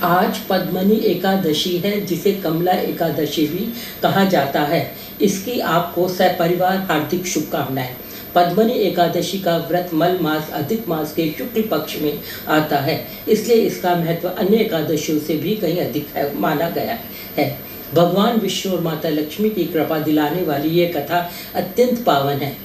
आज पद्मनी एकादशी है, जिसे कमला एकादशी भी कहा जाता है। इसकी आपको सपरिवार हार्दिक शुभकामनाएं। पद्मनी एकादशी का व्रत मल मास अधिक मास के शुक्ल पक्ष में आता है, इसलिए इसका महत्व अन्य एकादशियों से भी कहीं अधिक है माना गया है। भगवान विष्णु और माता लक्ष्मी की कृपा दिलाने वाली ये कथा अत्यंत पावन है।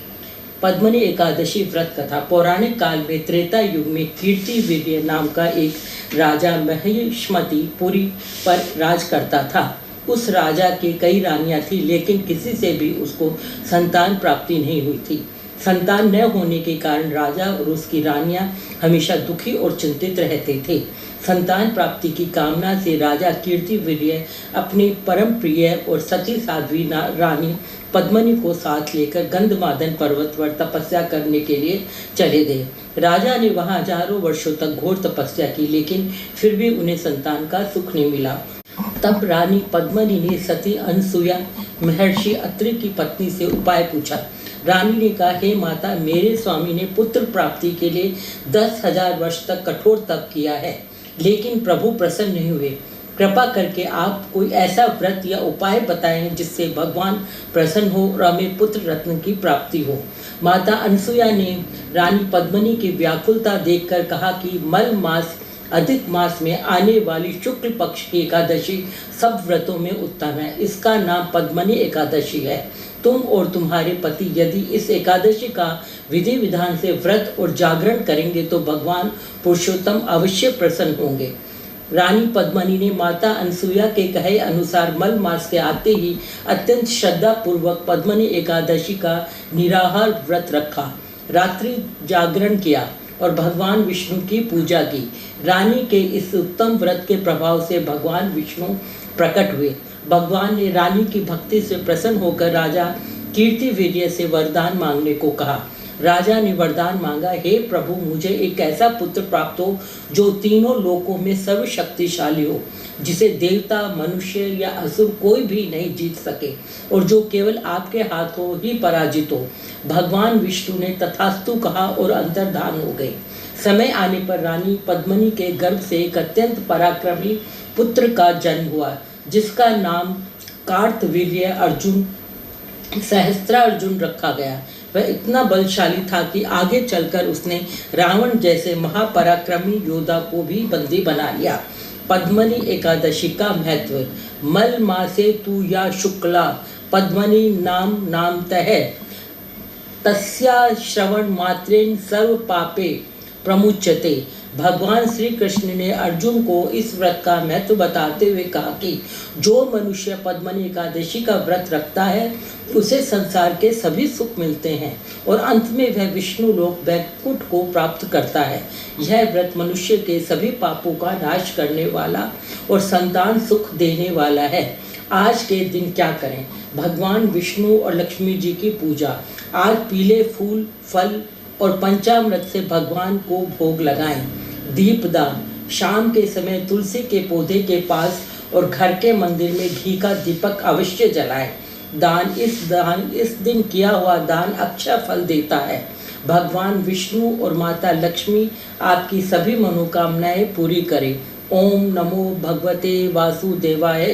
पद्मनी एकादशी व्रत कथा पौराणिक काल में त्रेता युग में कीर्तिवीर्य नाम का एक राजा महिष्मती पुरी पर राज करता था। उस राजा की कई रानियां थी, लेकिन किसी से भी उसको संतान प्राप्ति नहीं हुई थी। संतान न होने के कारण राजा और उसकी रानियां हमेशा दुखी और चिंतित रहते थे। संतान प्राप्ति की कामना से राजा कीर्तिवीर्य अपनी परम प्रिय और सती साध्वी रानी पद्मनी को साथ लेकर गंधमादन पर्वत पर तपस्या करने के लिए चले गए। राजा ने वहां हजारों वर्षों तक घोर तपस्या की, लेकिन फिर भी उन्हें संतान का सुख नहीं मिला। तब रानी पद्मनी ने सती अनसुया महर्षि अत्रि की पत्नी से उपाय पूछा। रानी ने कहा, हे माता, मेरे स्वामी ने पुत्र प्राप्ति के लिए 10,000 वर्ष तक कठोर तप किया है, लेकिन प्रभु प्रसन्न नहीं हुए। कृपा करके आप कोई ऐसा व्रत या उपाय बताएं जिससे भगवान प्रसन्न हो और हमें पुत्र रत्न की प्राप्ति हो। माता अनसुया ने रानी पद्मनी की व्याकुलता देखकर कहा कि मल मास अधिक मास में आने वाली शुक्ल पक्ष की एकादशी सब व्रतों में उत्तम है। इसका नाम पद्मनी एकादशी है। तुम और तुम्हारे पति यदि इस एकादशी का विधि विधान से व्रत और जागरण करेंगे तो भगवान पुरुषोत्तम अवश्य प्रसन्न होंगे। रानी पद्मनी ने माता अनसुया के कहे अनुसार मल मास के आते ही अत्यंत श्रद्धा पूर्वक पद्मनी एकादशी का निराहार व्रत रखा, रात्रि जागरण किया और भगवान विष्णु की पूजा की। रानी के इस उत्तम व्रत के प्रभाव से भगवान विष्णु प्रकट हुए। भगवान ने रानी की भक्ति से प्रसन्न होकर राजा कीर्तिवीर्य से वरदान मांगने को कहा। राजा ने वरदान मांगा, हे प्रभु, मुझे एक ऐसा पुत्र प्राप्त हो जो तीनों लोकों में सर्वशक्तिशाली हो, जिसे देवता, मनुष्य या असुर कोई भी नहीं जीत सके और जो केवल आपके हाथों ही पराजित हो। भगवान विष्णु ने तथास्तु कहा और अंतर्धान हो गए। समय आने पर रानी पद्मनी के गर्भ से एक अत्यंत पराक्रमी पुत्र का जन्म हुआ, जिसका नाम कार्तवीर्य अर्जुन सहस्त्रार्जुन रखा गया। वह इतना बलशाली था कि आगे चलकर उसने रावण जैसे महापराक्रमी योद्धा को भी बंदी बना लिया। पद्मनी एकादशी का महत्व। मल मासे तु या शुक्ला पद्मनी नामतः तस्या श्रवण मात्रेण सर्व पापे प्रमुच्यते। भगवान श्री कृष्ण ने अर्जुन को इस व्रत का महत्व बताते हुए कहा कि जो मनुष्य पद्मनी एकादशी का व्रत रखता है उसे संसार के सभी सुख मिलते हैं और अंत में वह विष्णु लोक वैकुंठ को प्राप्त करता है। यह व्रत मनुष्य के सभी पापों का नाश करने वाला और संतान सुख देने वाला है। आज के दिन क्या करें? भगवान विष्णु और लक्ष्मी जी की पूजा। आज पीले फूल, फल और पंचामृत से भगवान को भोग लगाएं। दीपदान। शाम के समय तुलसी के पौधे के पास और घर के मंदिर में घी का दीपक अवश्य जलाएं। इस दिन किया हुआ दान अक्षय फल देता है। भगवान विष्णु और माता लक्ष्मी आपकी सभी मनोकामनाएं पूरी करें। ओम नमो भगवते वासुदेवाय।